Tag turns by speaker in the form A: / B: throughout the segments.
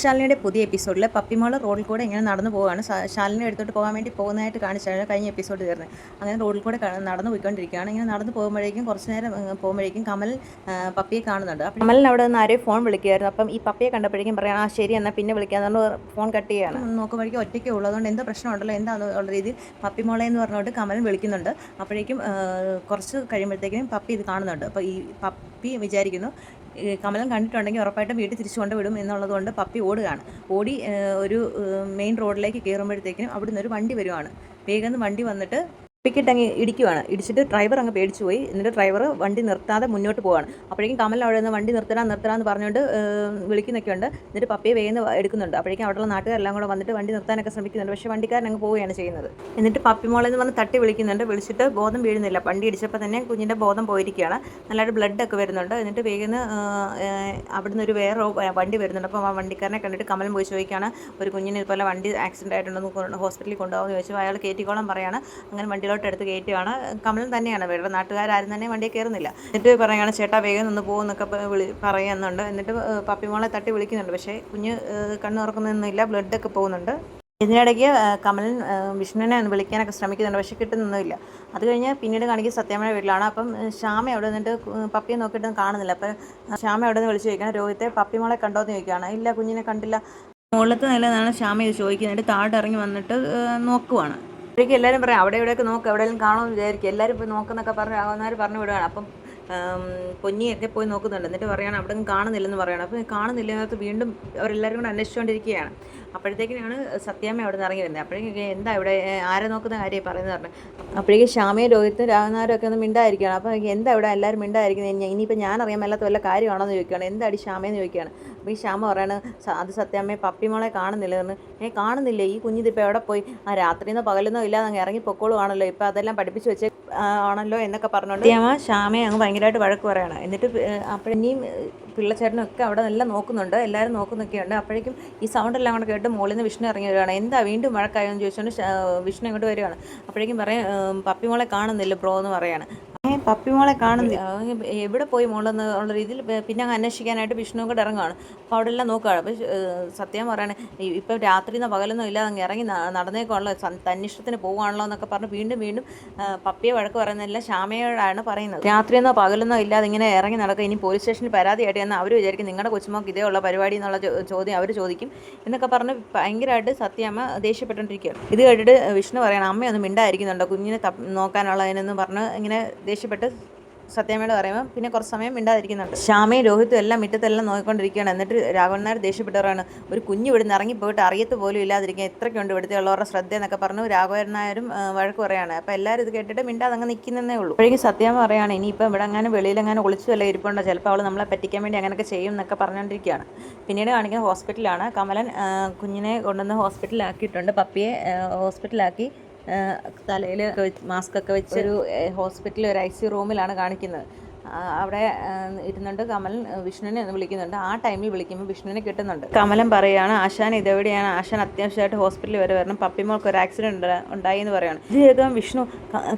A: ശാലിനിയുടെ പുതിയ എപ്പിസോഡിൽ പപ്പിമോള് റോഡിൽ കൂടെ ഇങ്ങനെ നടന്നു പോവുകയാണ്. ശാലിനി എടുത്തോട്ട് പോകാൻ വേണ്ടി പോകുന്നതായിട്ട് കാണിച്ചാണ് കഴിഞ്ഞ എപ്പിസോഡ് തീർന്നത്. അങ്ങനെ റോഡിൽ കൂടെ നടന്നു പോയിക്കൊണ്ടിരിക്കുകയാണ്. ഇങ്ങനെ നടന്നു പോകുമ്പോഴേക്കും കുറച്ച് നേരം പോകുമ്പോഴേക്കും കമൽ പപ്പിയെ കാണുന്നുണ്ട്. അപ്പം കമലിന് അവിടെ നിന്ന് ആരെയും ഫോൺ വിളിക്കുമായിരുന്നു. അപ്പം ഈ പപ്പിയെ കണ്ടപ്പോഴേക്കും പറയാം, ആ ശരി എന്നാൽ പിന്നെ വിളിക്കാമെന്ന് ഫോൺ കട്ട് ചെയ്യുകയാണ്. നോക്കുമ്പോഴേക്കും ഒറ്റയ്ക്കേ ഉള്ളൂ, അതുകൊണ്ട് എന്താ പ്രശ്നമുണ്ടല്ലോ എന്താണെന്നുള്ള രീതിയിൽ പപ്പിമോളെ എന്ന് പറഞ്ഞുകൊണ്ട് കമൽ വിളിക്കുന്നുണ്ട്. അപ്പോഴേക്കും കുറച്ച് കഴിയുമ്പോഴത്തേക്കും പപ്പി ഇത് കാണുന്നുണ്ട്. അപ്പോൾ ഈ പപ്പി വിചാരിക്കുന്നു കമലം കണ്ടിട്ടുണ്ടെങ്കിൽ ഉറപ്പായിട്ടും വീട്ടിൽ തിരിച്ചു കൊണ്ടുവിടും എന്നുള്ളതുകൊണ്ട് പപ്പി ഓടുകയാണ്. ഓടി ഒരു മെയിൻ റോഡിലേക്ക് കയറുമ്പോഴത്തേക്കും അവിടുന്ന് ഒരു വണ്ടി വരുവാണ്. വേഗം വണ്ടി വന്നിട്ട് പപ്പിക്കിട്ട് അങ്ങ് ഇടിക്കുവാണ്. ഇടിച്ചിട്ട് ഡ്രൈവർ അങ്ങ് പേടിച്ചു പോയി. എന്നിട്ട് ഡ്രൈവർ വണ്ടി നിർത്താതെ മുന്നോട്ട് പോവാണ്. അപ്പോഴേക്കും കമൽ അവിടെ നിന്ന് വണ്ടി നിർത്തണമെന്ന് പറഞ്ഞുകൊണ്ട് വിളിക്കുന്നൊക്കെ ഉണ്ട്. എന്നിട്ട് പപ്പിയെ വേഗം എടുക്കുന്നുണ്ട്. അപ്പോഴേക്കും അവിടെയുള്ള നാട്ടുകാരെല്ലാം കൂടെ വന്നിട്ട് വണ്ടി നിർത്താനൊക്കെ ശ്രമിക്കുന്നുണ്ട്. പക്ഷേ വണ്ടിക്കാരൻ അങ്ങ് പോവുകയാണ് ചെയ്യുന്നത്. എന്നിട്ട് പപ്പി മോളെന്ന് വന്ന് തട്ടി വിളിക്കുന്നുണ്ട്. വിളിച്ചിട്ട് ബോധം വീഴുന്നില്ല. വണ്ടി ഇടിച്ചപ്പോൾ തന്നെ കുഞ്ഞിൻ്റെ ബോധം പോയിരിക്കുകയാണ്. നല്ലൊരു ബ്ലഡൊക്കെ വരുന്നുണ്ട്. എന്നിട്ട് വേഗം അവിടുന്ന് ഒരു വേറെ വണ്ടി വരുന്നുണ്ട്. അപ്പോൾ ആ വണ്ടിക്കാരനെ കണ്ടിട്ട് കമൽ പോയി ചോദിക്കുകയാണ്, ഒരു കുഞ്ഞിന് ഇതുപോലെ വണ്ടി ആക്സിഡൻ്റ് ആയിട്ടുണ്ടെന്ന് ഹോസ്പിറ്റലിൽ കൊണ്ടുപോകുമെന്ന് ചോദിച്ചു. അയാൾ കയറ്റിക്കോളം പറയാണ്. അങ്ങനെ വണ്ടിയിലോട്ട് എടുത്ത് കയറ്റുകയാണ്. കമൽ തന്നെയാണ്, വേറെ നാട്ടുകാരും തന്നെ വണ്ടിയെ കയറുന്നില്ല. എന്നിട്ട് പറയുകയാണ്, ചേട്ടാ വേഗം നിന്ന് പോകുന്നൊക്കെ പറയുന്നുണ്ട്. എന്നിട്ട് പപ്പിമോളെ തട്ടി വിളിക്കുന്നുണ്ട്. പക്ഷേ കുഞ്ഞ് കണ്ണ് തുറക്കുന്നൊന്നുമില്ല, ബ്ലഡൊക്കെ പോകുന്നുണ്ട്. ഇതിനിടയ്ക്ക് കമലൻ വിഷ്ണുവിനെ വിളിക്കാനൊക്കെ ശ്രമിക്കുന്നുണ്ട്. പക്ഷേ കിട്ടുന്നൊന്നുമില്ല. അത് കഴിഞ്ഞ് പിന്നീട് കാണിക്കുന്ന സത്യാമ്മയുടെ വീട്ടിലാണ്. അപ്പം ശ്യാമ അവിടെ നിന്നിട്ട് പപ്പിയെ നോക്കിയിട്ടൊന്നും കാണുന്നില്ല. അപ്പം ശ്യാമ അവിടെ നിന്ന് വിളിച്ച് ചോദിക്കുകയാണ്, രോഹിത്തെ പപ്പിമോളെ കണ്ടോന്ന് ചോദിക്കുകയാണ്. ഇല്ല, കുഞ്ഞിനെ കണ്ടില്ല. മുകളിലത്തെ നിലന്നാണ് ശ്യാമ ഇത് ചോദിക്കുന്നത്. താഴെ ഇറങ്ങി വന്നിട്ട് നോക്കുവാണ്. അപ്പോഴേക്കും എല്ലാവരും പറയാം, അവിടെ ഇവിടെയൊക്കെ നോക്കുക, എവിടെയെങ്കിലും കാണുമെന്ന് വിചാരിക്കും. എല്ലാവരും പോയി നോക്കുന്നൊക്കെ പറഞ്ഞ് ആകുന്നവർ പറഞ്ഞു വിടുകയാണ്. അപ്പം പൊന്നിയൊക്കെ പോയി നോക്കുന്നുണ്ട്. എന്നിട്ട് പറയുകയാണ് അവിടെ ഒന്നും കാണുന്നില്ലെന്ന് പറയുകയാണ്. അപ്പോൾ കാണുന്നില്ലെന്നകത്ത് വീണ്ടും അവരെല്ലാവരും കൂടെ അന്വേഷിച്ചുകൊണ്ടിരിക്കുകയാണ്. അപ്പോഴത്തേക്കിനാണ് സത്യാമ്മ അവിടെ നിന്ന് ഇറങ്ങി വരുന്നത്. അപ്പോഴേക്കും എന്താ ഇവിടെ ആരെ നോക്കുന്ന കാര്യം പറയുന്നത് പറഞ്ഞു. അപ്പോഴേക്കും ശ്യാമയും രോഹിത്തും രാഘവനാരും ഒക്കെ ഒന്ന് മിണ്ടായിരിക്കുകയാണ്. അപ്പോൾ എന്താ ഇവിടെ എല്ലാവരും മിണ്ടായിരിക്കുന്നത്, ഇനിയിപ്പോൾ ഞാൻ അറിയാൻ മേലാത്ത വല്ല കാര്യമാണോ എന്ന് ചോദിക്കുകയാണ്. എന്താടി ശ്യാമയെന്ന് ചോദിക്കുകയാണ്. അപ്പോൾ ഈ ശ്യാമ പറയാണ്, അത് സത്യാമ്മയെ പപ്പിമോളെ കാണുന്നില്ലെന്ന്. കാണുന്നില്ലേ, ഈ കുഞ്ഞിതിപ്പോൾ എവിടെ പോയി, രാത്രിയെന്നോ പകലെന്നോ ഇല്ലാതെ അങ്ങ് ഇറങ്ങി പൊക്കോളുവാണല്ലോ, ഇപ്പോൾ അതെല്ലാം പഠിപ്പിച്ച് വെച്ച് ആണല്ലോ എന്നൊക്കെ പറഞ്ഞുകൊണ്ട് ശ്യാമയെ അങ്ങ് ഭയങ്കരമായിട്ട് വഴക്ക് പറയണം. എന്നിട്ട് അപ്പോഴിനിയും പിള്ളച്ചേട്ടനൊക്കെ അവിടെ എല്ലാം നോക്കുന്നുണ്ട്, എല്ലാവരും നോക്കുന്നൊക്കെയുണ്ട്. അപ്പോഴേക്കും ഈ സൗണ്ടെല്ലാം കൂടെ കേട്ട് മുകളിൽ നിന്ന് വിഷ്ണു ഇറങ്ങി വരികയാണ്. എന്താ വീണ്ടും വഴക്കായെന്ന് ചോദിച്ചുകൊണ്ട് വിഷ്ണു ഇങ്ങോട്ട് വരികയാണ്. അപ്പോഴേക്കും പറയും, പപ്പിമോളെ കാണുന്നില്ല ബ്രോ എന്ന് പറയാണ്. പപ്പിമോളെ കാണുന്നില്ല, എവിടെ പോയി മോളെന്ന് ഉള്ള രീതിയിൽ പിന്നെ അങ്ങ് അന്വേഷിക്കാനായിട്ട് വിഷ്ണു കൂടെ ഇറങ്ങുകയാണ്. അപ്പോൾ അവിടെ എല്ലാം നോക്കുകയാണ്. അപ്പോൾ സത്യം പറയണേ, ഇപ്പം രാത്രിന്നോ പകലൊന്നും ഇല്ലാതെ അങ്ങ് ഇറങ്ങി നടന്നേക്കാണല്ലോ, തന്നിഷ്ടത്തിന് പോവുകയാണല്ലോ എന്നൊക്കെ പറഞ്ഞ് വീണ്ടും പപ്പിയെ വഴക്ക് പറയുന്നില്ല, ശ്യാമയോടാണ് പറയുന്നത്. രാത്രിയെന്നോ പകലെന്നോ ഇല്ലാതെ ഇങ്ങനെ ഇറങ്ങി നടക്കുക, ഇനി പോലീസ് സ്റ്റേഷനിൽ പരാതിയായിട്ട് എന്നാൽ അവർ വിചാരിക്കും നിങ്ങളുടെ കൊച്ചുമോക്ക് ഇതേ ഉള്ള പരിപാടി എന്നുള്ള ചോദ്യം അവർ ചോദിക്കും എന്നൊക്കെ പറഞ്ഞ് ഭയങ്കരമായിട്ട് സത്യാമ്മ ദേഷ്യപ്പെട്ടുകൊണ്ടിരിക്കുകയാണ്. ഇത് കേട്ടിട്ട് വിഷ്ണു പറയണം, അമ്മയൊന്നും മിണ്ടായിരിക്കുന്നുണ്ടോ കുഞ്ഞിനെ നോക്കാനുള്ളതിനെന്ന് പറഞ്ഞ് ഇങ്ങനെ ദേഷ്യപ്പെട്ട് സത്യാമ്മയോട് പറയുമ്പോൾ പിന്നെ കുറച്ച് സമയം മിണ്ടാതിരിക്കുന്നുണ്ട്. ശ്യാമയും രോഹിത്തും എല്ലാം മുറ്റത്തെല്ലാം നോക്കിക്കൊണ്ടിരിക്കുകയാണ്. എന്നിട്ട് രാഘവൻ നായർ ദേഷ്യപ്പെട്ടവരാണ്, ഒരു കുഞ്ഞ് ഇവിടുന്ന് ഇറങ്ങിപ്പോയിട്ട് അറിയത്ത് പോലും ഇല്ലാതിരിക്കുക, എത്രയ്ക്കുണ്ട് ഇവിടുത്തെ ഉള്ളവരുടെ ശ്രദ്ധ എന്നൊക്കെ പറഞ്ഞു രാഘവൻ നായരും വഴക്ക് പറയുകയാണ്. അപ്പോൾ എല്ലാവരും ഇത് കേട്ടിട്ട് മിണ്ടാതെ അങ്ങ് നിൽക്കുന്നതേ ഉള്ളൂ. അപ്പോഴേക്കും സത്യാമ്മ പറയുകയാണ്, ഇനിയിപ്പോൾ ഇവിടെ അങ്ങനെ വെളിയിലെങ്ങനെ ഒളിച്ചു വല്ല ഇരിപ്പുണ്ടോ, ചിലപ്പോൾ അവൾ നമ്മളെ പറ്റിക്കാൻ വേണ്ടി അങ്ങനെയൊക്കെ ചെയ്യും എന്നൊക്കെ പറഞ്ഞുകൊണ്ടിരിക്കുകയാണ്. പിന്നീട് കാണിക്കുന്ന ഹോസ്പിറ്റലാണ്. കമലൻ കുഞ്ഞിനെ കൊണ്ടുവന്ന് ഹോസ്പിറ്റലിലാക്കിയിട്ടുണ്ട്. പപ്പിയെ ഹോസ്പിറ്റലാക്കി തലയിൽ മാസ്ക് ഒക്കെ വെച്ചൊരു ഹോസ്പിറ്റലിൽ ഒരു ICU റൂമിലാണ് കാണിക്കുന്നത്. അവിടെ ഇരുന്നുണ്ട് കമലൻ വിഷ്ണുവിനെ വിളിക്കുന്നുണ്ട്. ആ ടൈമിൽ വിളിക്കുമ്പോൾ വിഷ്ണുവിനെ കിട്ടുന്നുണ്ട്. കമലൻ പറയുകയാണ്, ആശാൻ ഇതെവിടെയാണ്, ആശാൻ അത്യാവശ്യമായിട്ട് ഹോസ്പിറ്റലിൽ വരെ വരണം, പപ്പിമോൾക്ക് ഒരു ആക്സിഡൻറ്റ് ഉണ്ടായി എന്ന് പറയുകയാണ്. ഇത് കേൾക്കാൻ വിഷ്ണു,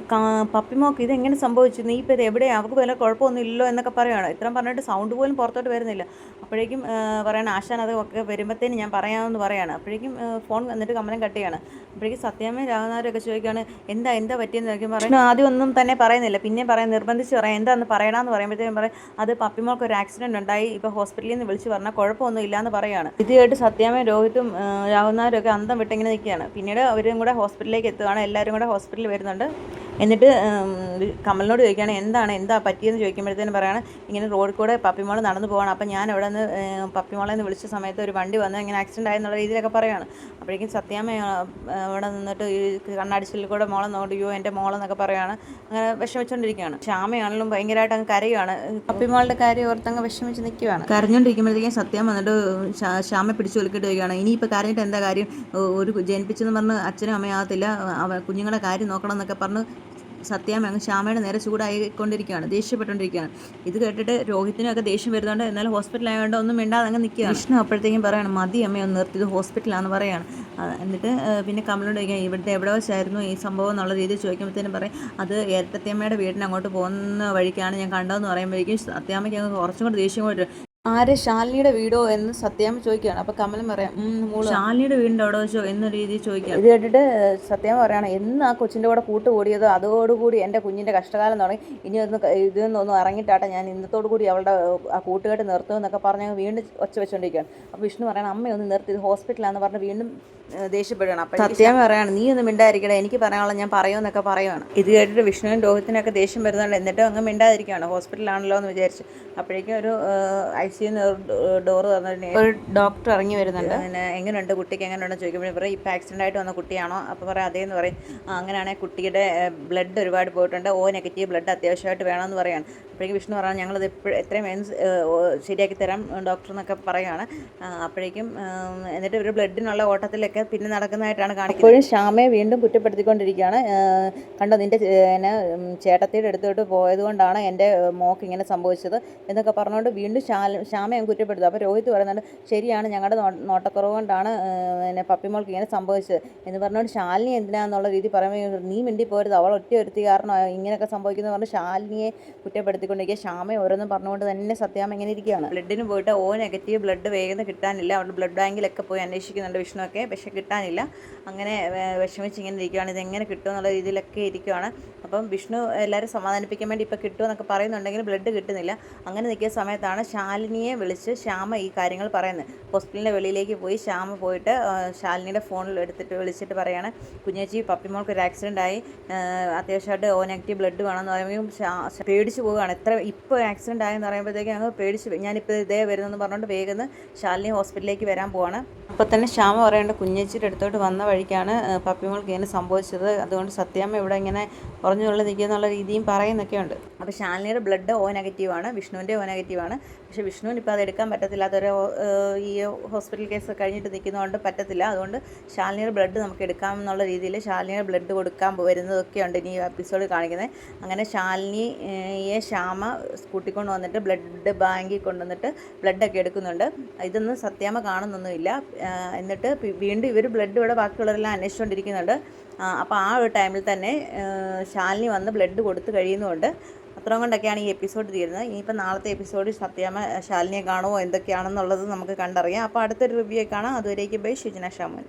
A: പപ്പിമോൾക്ക് ഇതെങ്ങനെ സംഭവിച്ചു, നീ ഇപ്പോൾ ഇത് എവിടെയാണ്, അവർക്ക് വല്ല കുഴപ്പമൊന്നും ഇല്ലല്ലോ എന്നൊക്കെ പറയുകയാണ്. ഇത്രയും പറഞ്ഞിട്ട് സൗണ്ട് പോലും പുറത്തോട്ട് വരുന്നില്ല. അപ്പോഴേക്കും പറയണം, ആശാൻ അതൊക്കെ വരുമ്പോഴത്തേന് ഞാൻ പറയാമെന്ന് പറയുകയാണ്. അപ്പോഴേക്കും ഫോൺ എന്നിട്ട് കമലൻ കട്ട് ചെയ്യാണ്. അപ്പോഴേക്കും സത്യാമ്മയും രാഘവനാരൊക്കെ ചോദിക്കുകയാണ്, എന്താ പറ്റിയെന്ന് ചോദിക്കും. പറയുന്നത് ആദ്യം ഒന്നും തന്നെ പറയുന്നില്ല, പിന്നെ നിർബന്ധിച്ച് പറയാം, എന്താണെന്ന് പറയണമെന്ന് പറയുമ്പോഴത്തേക്കും പറയും, അത് പപ്പിമോൾക്ക് ഒരു ആക്സിഡൻറ്റ് ഉണ്ടായി, ഇപ്പോൾ ഹോസ്പിറ്റലിൽ നിന്ന് വിളിച്ച് പറഞ്ഞാൽ കുഴപ്പമൊന്നും ഇല്ലയെന്ന് പറയുകയാണ്. ഇത് കേട്ട് സത്യാമ്മയും രോഹിത്തും രാഘവനാരും ഒക്കെ അന്തം വിട്ടിങ്ങനെ നിൽക്കുകയാണ്. പിന്നീട് അവരും കൂടെ ഹോസ്പിറ്റലിലേക്ക് എത്തുകയാണ്. എല്ലാവരും കൂടെ ഹോസ്പിറ്റലിൽ വരുന്നുണ്ട്. എന്നിട്ട് കമലിനോട് ചോദിക്കുകയാണ്, എന്താ പറ്റിയെന്ന് ചോദിക്കുമ്പോഴത്തേനും പറയുകയാണ്, ഇങ്ങനെ റോഡിൽ കൂടെ പപ്പിമോൾ നടന്നു പോകണം, അപ്പം ഞാൻ അവിടെ നിന്ന് പപ്പിമോളെ നിന്ന് വിളിച്ച സമയത്ത് ഒരു വണ്ടി വന്ന് ഇങ്ങനെ ആക്സിഡൻ്റ് ആയെന്നുള്ള രീതിയിലൊക്കെ പറയുകയാണ്. അപ്പോഴേക്കും സത്യാമ്മ അവിടെ നിന്നിട്ട് ഈ കണ്ണാടിച്ചിൽ കൂടെ മോളെ നോക്കിയോ എൻ്റെ മോളെന്നൊക്കെ പറയുകയാണ്. അങ്ങനെ വിഷമിച്ചുകൊണ്ടിരിക്കുകയാണ്. ശ്യാമയാണെങ്കിലും ഭയങ്കരമായിട്ട് അങ്ങ് കരയുകയാണ്. പപ്പിമോളുടെ കാര്യം ഓർത്തങ്ങ് വിഷമിച്ച് നിൽക്കുകയാണ്. കരഞ്ഞുകൊണ്ടിരിക്കുമ്പോഴത്തേക്കും സത്യം വന്നിട്ട് ശ്യാമ പിടിച്ചു വലിക്കിട്ട് വരികയാണ്. ഇനിയിപ്പോൾ കരഞ്ഞിട്ട് എന്താ കാര്യം, ഒരു ജനിപ്പിച്ചെന്ന് പറഞ്ഞ് അച്ഛനും അമ്മയാകത്തില്ല, കുഞ്ഞുങ്ങളുടെ കാര്യം നോക്കണം എന്നൊക്കെ പറഞ്ഞ് സത്യാമ്മ അങ്ങ് ശ്യാമയുടെ നേരെ ചൂടായിക്കൊണ്ടിരിക്കുകയാണ്, ദേഷ്യപ്പെട്ടുകൊണ്ടിരിക്കുകയാണ്. ഇത് കേട്ടിട്ട് രോഹിത്തിനൊക്കെ ദേഷ്യം വരുന്നുണ്ട്. എന്നാലും ഹോസ്പിറ്റലായതുകൊണ്ട് ഒന്നും മിണ്ടാതെ അങ്ങ് നിൽക്കുകയാണ്. വിഷ്ണു അപ്പോഴത്തേക്കും പറയണം, മതി അമ്മ ഒന്ന് നിർത്തിയത് ഹോസ്പിറ്റലാണെന്ന് പറയുകയാണ്. എന്നിട്ട് പിന്നെ കമലോട് ചോദിക്കാം, ഇവിടുത്തെ എവിടെ വെച്ചായിരുന്നു ഈ സംഭവം എന്നുള്ള രീതിയിൽ ചോദിക്കുമ്പോഴത്തേനും പറയും, അത് ഏട്ടത്തിയമ്മയുടെ വീടിന് അങ്ങോട്ട് പോകുന്ന വഴിക്കാണ് ഞാൻ കണ്ടതെന്ന് പറയുമ്പോഴേക്കും സത്യാമ്മയ്ക്ക് അങ്ങ് കുറച്ചും കൂടി ദേഷ്യം കൊണ്ട് ആരെ ശാലിനിയുടെ വീടോ എന്ന് സത്യാമ്മ ചോദിക്കുകയാണ്. അപ്പോൾ കമലം പറയാം മോള് ശാലിനിയുടെ വീടിൻ്റെ അവിടെ വെച്ചോ എന്ന രീതിയിൽ ചോദിക്കാം. ഇത് കേട്ടിട്ട് സത്യാമ്മ പറയുകയാണ്, എന്ന് ആ കൊച്ചിൻ്റെ കൂടെ കൂട്ടുകൂടിയതോ അതോടുകൂടി എൻ്റെ കുഞ്ഞിൻ്റെ കഷ്ടകാലം തുടങ്ങി. ഇനി ഇതിൽ ഇറങ്ങിയിട്ടാട്ടെ ഞാൻ ഇന്നത്തോടു കൂടി അവളുടെ ആ കൂട്ടുകെട്ട് നിർത്തുമെന്നൊക്കെ പറഞ്ഞ് വീണ്ടും ഒച്ച വെച്ചുകൊണ്ടിരിക്കുകയാണ്. അപ്പോൾ വിഷ്ണു പറയണം, അമ്മയൊന്ന് നിർത്തി, ഇത് ഹോസ്പിറ്റലാണെന്ന് പറഞ്ഞ് വീണ്ടും ദേഷ്യപ്പെടുകയാണ്. അപ്പം സത്യാമ്മ പറയാണ്, നീ ഒന്നും മിണ്ടായിരിക്കട്ടെ, എനിക്ക് പറയാനുള്ള ഞാൻ പറയുമെന്നൊക്കെ പറയുകയാണ്. ഇത് കേട്ടിട്ട് വിഷ്ണുവിനും രോഹിത്തിനൊക്കെ ദേഷ്യം വരുന്നുണ്ട്. എന്നിട്ടും അങ്ങ് മിണ്ടാതിരിക്കുകയാണ്, ഹോസ്പിറ്റലാണല്ലോ എന്ന് വിചാരിച്ച്. അപ്പോഴേക്കും ഒരു ICU ഡോറ് തുറന്നിട്ട് ഒരു ഡോക്ടർ ഇറങ്ങി വരുന്നുണ്ട്. പിന്നെ എങ്ങനെയുണ്ട് കുട്ടിക്ക്, എങ്ങനെയുണ്ടെന്ന് ചോദിക്കുമ്പോൾ പറയും ഇപ്പം ആക്സിഡൻ്റ് ആയിട്ട് വന്ന കുട്ടിയാണോ? അപ്പോൾ പറയാം അതേന്ന് പറയും. അങ്ങനെയാണെങ്കിൽ കുട്ടിയുടെ ബ്ലഡ് ഒരുപാട് പോയിട്ടുണ്ട്, O- ബ്ലഡ് അത്യാവശ്യമായിട്ട് വേണമെന്ന് പറയാണ്. അപ്പോഴേക്കും വിഷ്ണു പറയാം, ഞങ്ങളത് എത്രയും വേഗം ശരിയാക്കി തരാം ഡോക്ടർ എന്നൊക്കെ പറയുകയാണ്. അപ്പോഴേക്കും എന്നിട്ട് ഒരു ബ്ലഡിനുള്ള ഓട്ടത്തിലൊക്കെ പിന്നെ നടക്കുന്നതായിട്ടാണ് കാണിക്കുന്നത്. അപ്പോഴും ശ്യാമയെ വീണ്ടും കുറ്റപ്പെടുത്തിക്കൊണ്ടിരിക്കുകയാണ്. കണ്ടോ നിൻ്റെ ചേട്ടത്തിയുടെ അടുത്തോട്ട് പോയതുകൊണ്ടാണ് എൻ്റെ മോക്ക് ഇങ്ങനെ സംഭവിച്ചത് എന്നൊക്കെ പറഞ്ഞുകൊണ്ട് വീണ്ടും ശ്യാമയെ കുറ്റപ്പെടുത്തും. അപ്പോൾ രോഹിത് പറയുന്നുണ്ട്, ശരിയാണ്, ഞങ്ങളുടെ നോട്ടക്കുറവ് കൊണ്ടാണ് പിന്നെ പപ്പിമോൾക്ക് ഇങ്ങനെ സംഭവിച്ചത് എന്ന് പറഞ്ഞുകൊണ്ട് ശാലിനി എന്തിനാന്നുള്ള രീതി പറയുമ്പോൾ നീ മിണ്ടി പോരുത്, അവൾ ഒറ്റ ഒരുത്തി കാരണം ഇങ്ങനെയൊക്കെ സംഭവിക്കുന്നത് പറഞ്ഞ് ശാലിനിയെ കുറ്റപ്പെടുത്തിക്കൊണ്ടിരിക്കുക. ശ്യാമയെ ഓരോന്നും പറഞ്ഞുകൊണ്ട് തന്നെ സത്യാമ്മ ഇങ്ങനെ ഇരിക്കുകയാണ്. ബ്ലഡിന് പോയിട്ട് O- ബ്ലഡ് വേഗം കിട്ടാനില്ല. അവിടെ ബ്ലഡ് ബാങ്കിലൊക്കെ പോയി അന്വേഷിക്കുന്നുണ്ട് വിഷ്ണുവൊക്കെ, പക്ഷേ കിട്ടാനില്ല. അങ്ങനെ വിഷമിച്ച് ഇങ്ങനെ ഇരിക്കുകയാണ്, ഇതെങ്ങനെ കിട്ടുമെന്നുള്ള രീതിയിലൊക്കെ ഇരിക്കുകയാണ്. അപ്പം വിഷ്ണു എല്ലാവരും സമാധാനിപ്പിക്കാൻ വേണ്ടി ഇപ്പോൾ കിട്ടുമെന്നൊക്കെ പറയുന്നുണ്ടെങ്കിൽ ബ്ലഡ് കിട്ടുന്നില്ല. അങ്ങനെ നിൽക്കുന്ന സമയത്താണ് ശാലിനിയെ വിളിച്ച് ശ്യാമ ഈ കാര്യങ്ങൾ പറയുന്നത്. ഹോസ്പിറ്റലിൻ്റെ വെളിയിലേക്ക് പോയി ശ്യാമ പോയിട്ട് ശാലിനിയുടെ ഫോണിൽ വിളിച്ചിട്ട് പറയുകയാണ്, കുഞ്ഞേച്ചി പപ്പിമോൾക്ക് ഒരു ആക്സിഡൻ്റ് ആയി, അത്യാവശ്യമായിട്ട് O- ബ്ലഡ് വേണമെന്ന് പറയുമ്പോൾ പേടിച്ച് പോവുകയാണ്. ഇപ്പോൾ ആക്സിഡൻ്റ് ആയെന്ന് പറയുമ്പോഴത്തേക്കും ഞങ്ങൾ പേടിച്ച്, ഞാനിപ്പോൾ ഇതേ വരുന്നെന്ന് പറഞ്ഞുകൊണ്ട് വേഗം ശാലിനി ഹോസ്പിറ്റലിലേക്ക് വരാൻ പോവാണ്. അപ്പോൾ തന്നെ ശ്യാമ പറയേണ്ട കുഞ്ഞേച്ചിയുടെ അടുത്തോട്ട് വന്ന വഴിക്കാണ് പപ്പിമോൾക്ക് ഇങ്ങനെ സംഭവിച്ചത്, അതുകൊണ്ട് സത്യാമ്മ ഇവിടെ ഇങ്ങനെ ഉറഞ്ഞുള്ളി നിൽക്കുക എന്നുള്ള രീതിയും പറയുന്നൊക്കെ ഉണ്ട്. അപ്പോൾ ശാലിനിയുടെ ബ്ലഡ് O- ആണ്, വിഷ്ണുവിൻ്റെ O- ആണ്. പക്ഷേ വിഷ്ണുവിന് ഇപ്പോൾ അത് എടുക്കാൻ പറ്റത്തില്ലാത്തൊരു ഈ ഹോസ്പിറ്റൽ കേസ് കഴിഞ്ഞിട്ട് നിൽക്കുന്നതുകൊണ്ട് പറ്റത്തില്ല. അതുകൊണ്ട് ശാലിനിയുടെ ബ്ലഡ് നമുക്ക് എടുക്കാമെന്നുള്ള രീതിയിൽ ശാലിനിയുടെ ബ്ലഡ് കൊടുക്കാൻ വരുന്നതൊക്കെ ഉണ്ട് ഇനി എപ്പിസോഡ് കാണിക്കുന്നത്. അങ്ങനെ ശാലിനിയെ ശ്യാമ കൂട്ടിക്കൊണ്ട് വന്നിട്ട് ബ്ലഡ് ബാങ്കിൽ കൊണ്ടുവന്നിട്ട് ബ്ലഡൊക്കെ എടുക്കുന്നുണ്ട്. ഇതൊന്നും സത്യാമ്മ കാണുന്നൊന്നുമില്ല. എന്നിട്ട് വീണ്ടും ഇവർ ബ്ലഡ് ഇവിടെ ബാക്കിയുള്ളവരെല്ലാം അന്വേഷിച്ചുകൊണ്ടിരിക്കുന്നുണ്ട്. അപ്പോൾ ആ ഒരു ടൈമിൽ തന്നെ ശാലിനി വന്ന് ബ്ലഡ് കൊടുത്ത് കഴിയുന്നുണ്ട്. അത്രയും കൊണ്ടൊക്കെയാണ് ഈ എപ്പിസോഡ് തീരുന്നത്. ഇനിയിപ്പോൾ നാളത്തെ എപ്പിസോഡിൽ സത്യാമ്മ ശാലിനിയെ കാണുമോ എന്തൊക്കെയാണെന്നുള്ളത് നമുക്ക് കണ്ടറിയാം. അപ്പോൾ അടുത്തൊരു റിവ്യൂ കാണാം. അതുവരേക്കും ബൈ. ഷിജന ഷാമോൻ.